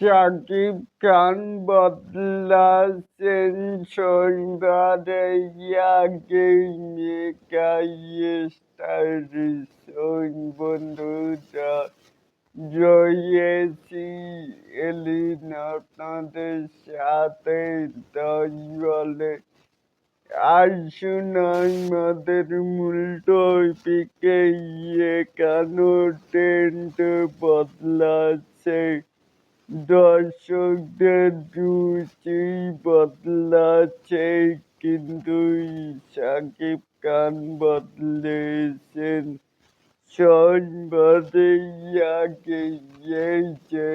শাকিব খান বদলাছেন শনিবারের আগেই mega star বন্ধুরা রয়েছি এলিন আপনাদের সাথে 10 বলে। আসুন আমাদের মূল টপিকে কেন ট্রেন্ড বদলাচ্ছে, দর্শকদের রুচি বদলাচ্ছে, কিন্তু শাকিব খান বদলেছেন সবারই আগে। এই যে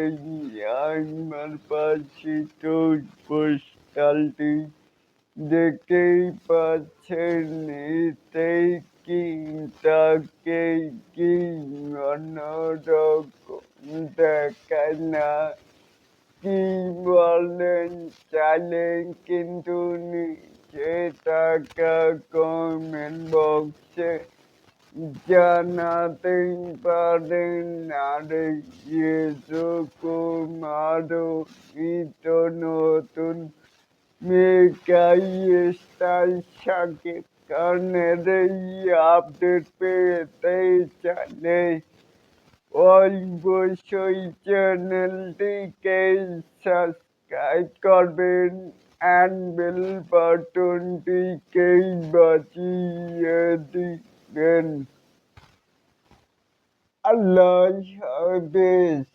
আমার পাশে পোস্টালটি দেখতেই পাচ্ছেন, এতেই কি তাকে কি অন্যরকম দেখায় না? কি বলেন? চাইলে কিন্তু নিচে থাকা কমেন্ট বক্সে জানাতেই পারেন। আর এরকম আরো নিত্য নতুন মেগা স্টার শাকিব খানের এই আপডেট পেতে চাইলে অবশ্যই চ্যানেলটিকে সাবস্ক্রাইব করবেন অ্যান্ড বেল বাটনটিকে বাজিয়ে দিবেন। আল্লাহ হাফেজ।